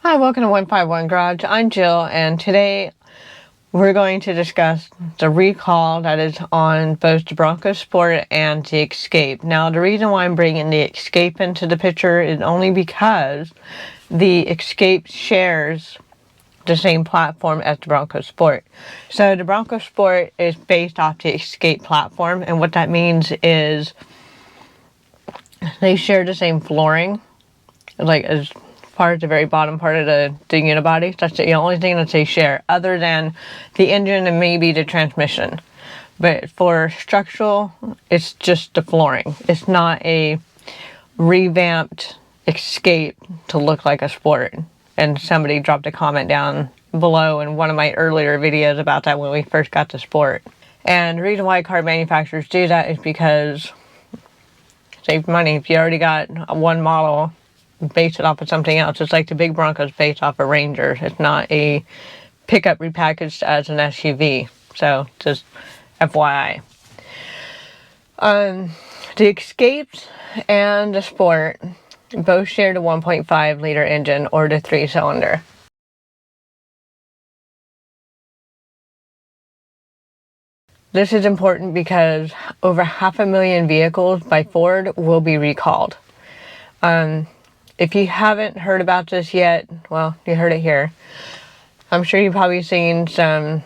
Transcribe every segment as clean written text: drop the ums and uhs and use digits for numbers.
Hi, welcome to 151 Garage. I'm Jill, and today we're going to discuss the recall that is on both the Bronco Sport and the Escape. Now, the reason why I'm bringing the Escape into the picture is only because the Escape shares the same platform as the Bronco Sport. So the Bronco Sport is based off the Escape platform, and what that means is they share the same flooring, like as far as the very bottom part of the unibody. That's the only thing that they share, other than the engine and maybe the transmission. But for structural, it's just the flooring. It's not a revamped Escape to look like a Sport. And somebody dropped a comment down below in one of my earlier videos about that when we first got the Sport. And the reason why car manufacturers do that is because save money. If you already got one model, base it off of something else. It's like the big Bronco's based off a Ranger. It's not a pickup repackaged as an SUV. So just FYI. The Escapes and the Sport both share the 1.5 liter engine or the 3-cylinder. This is important because over 500,000 vehicles by Ford will be recalled. If you haven't heard about this yet, well, you heard it here. I'm sure you've probably seen some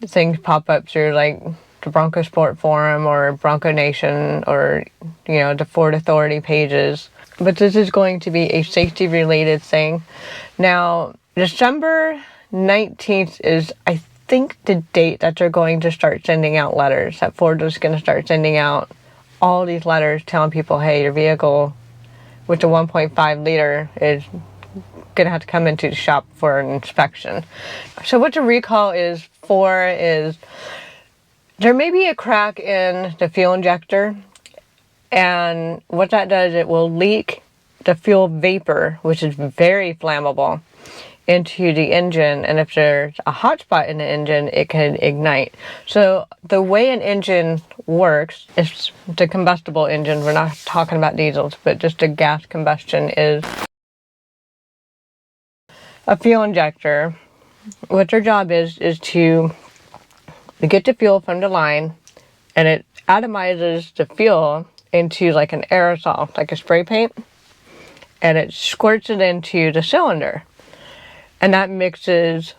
things pop up through like the Bronco Sport forum or Bronco Nation or, the Ford Authority pages. But this is going to be a safety related thing. Now, December 19th is, I think, the date that they're going to start sending out letters. That Ford is going to start sending out all these letters telling people, hey, your vehicle with the 1.5 liter is going to have to come into the shop for an inspection. So what the recall is for is there may be a crack in the fuel injector, and what that does, it will leak the fuel vapor, which is very flammable, into the engine, and if there's a hot spot in the engine, it can ignite. So the way an engine works is the combustible engine. We're not talking about diesels, but just a gas combustion is a fuel injector. What their job is to get the fuel from the line, and it atomizes the fuel into like an aerosol, like a spray paint, and it squirts it into the cylinder. And that mixes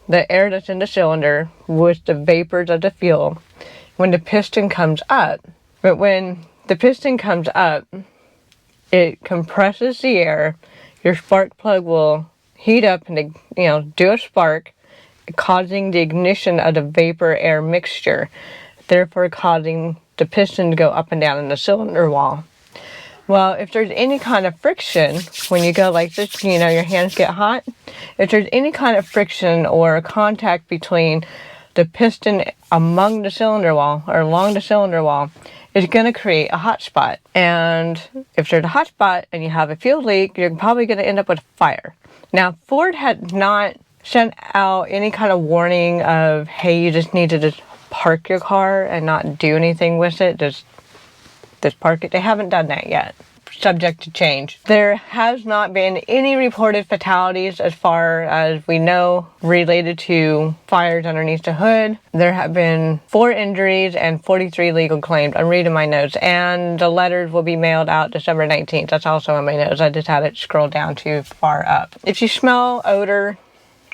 the air that's in the cylinder with the vapors of the fuel when the piston comes up. But when the piston comes up, it compresses the air. Your spark plug will heat up and, do a spark, causing the ignition of the vapor air mixture, therefore causing the piston to go up and down in the cylinder wall. Well, if there's any kind of friction, when you go like this, your hands get hot. If there's any kind of friction or contact between the piston among the cylinder wall or along the cylinder wall, it's going to create a hot spot. And if there's a hot spot and you have a fuel leak, you're probably going to end up with a fire. Now, Ford had not sent out any kind of warning of, hey, you just need to just park your car and not do anything with it. Just park it. They haven't done that yet. Subject to change. There has not been any reported fatalities as far as we know related to fires underneath the hood. There have been 4 injuries and 43 legal claims. I'm reading my notes, and the letters will be mailed out December 19th. That's also on my notes. I just had it scroll down too far up. If you smell odor,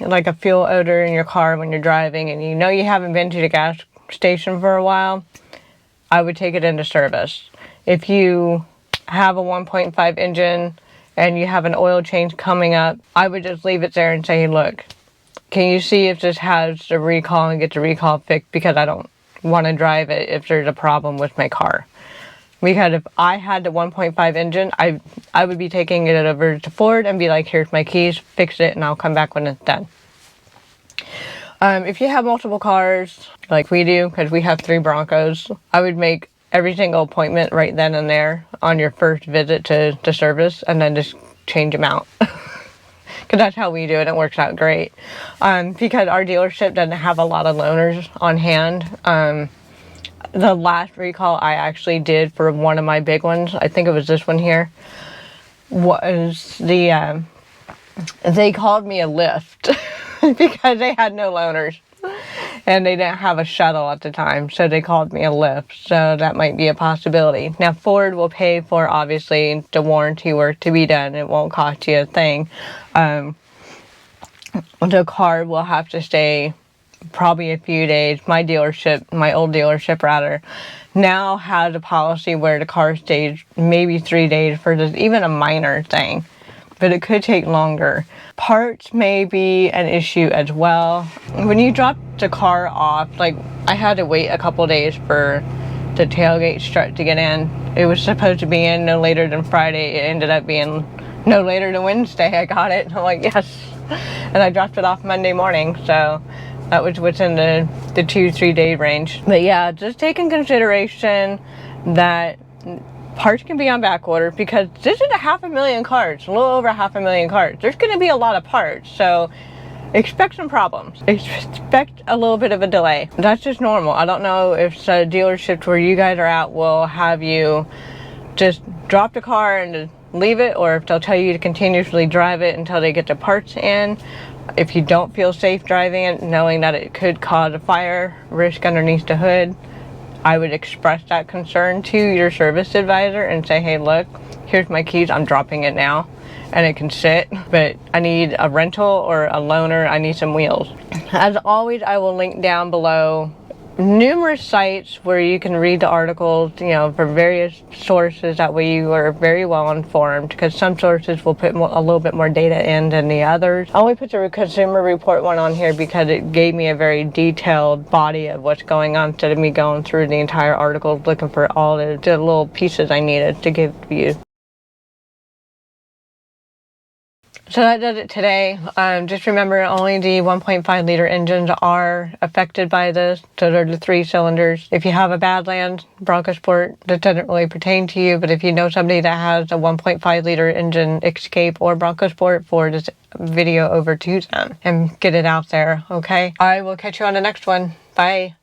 like a fuel odor in your car when you're driving, and you haven't been to the gas station for a while, I would take it into service. If you have a 1.5 engine and you have an oil change coming up, I would just leave it there and say, look, can you see if this has the recall and get the recall fixed, because I don't want to drive it if there's a problem with my car. Because if I had the 1.5 engine, I would be taking it over to Ford and be like, here's my keys, fix it, and I'll come back when it's done. If you have multiple cars, like we do, because we have 3 Broncos, I would make every single appointment right then and there on your first visit to service, and then just change them out. Because that's how we do it. It works out great. Because our dealership doesn't have a lot of loaners on hand. The last recall I actually did for one of my big ones, I think it was this one here, was the they called me a lift because they had no loaners. And they didn't have a shuttle at the time, so they called me a lift. So that might be a possibility. Now, Ford will pay for, obviously, the warranty work to be done. It won't cost you a thing. The car will have to stay probably a few days. My old dealership rather, now has a policy where the car stays maybe 3 days for just even a minor thing. But it could take longer. Parts may be an issue as well. When you drop the car off, like I had to wait a couple days for the tailgate strut to get in. It was supposed to be in no later than Friday. It ended up being no later than Wednesday. I got it. I'm like, yes. And I dropped it off Monday morning. So that was within the 2-3 day range. But yeah, just take in consideration that parts can be on back order because this is 500,000 cars, a little over 500,000 cars. There's going to be a lot of parts, so expect some problems. Expect a little bit of a delay. That's just normal. I don't know if the dealerships where you guys are at will have you just drop the car and leave it, or if they'll tell you to continuously drive it until they get the parts in. If you don't feel safe driving it, knowing that it could cause a fire risk underneath the hood, I would express that concern to your service advisor and say, hey, look, here's my keys, I'm dropping it now. And it can sit, but I need a rental or a loaner, I need some wheels. As always, I will link down below numerous sites where you can read the articles, for various sources. That way you are very well informed, because some sources will put a little bit more data in than the others. I only put the Consumer Report one on here because it gave me a very detailed body of what's going on, instead of me going through the entire article looking for all the little pieces I needed to give to you. So that does it today. Just remember, only the 1.5 liter engines are affected by this. So they're the 3 cylinders. If you have a Badlands Bronco Sport, that doesn't really pertain to you. But if you know somebody that has a 1.5 liter engine Escape or Bronco Sport, forward this video over to them and get it out there, okay? I will catch you on the next one. Bye.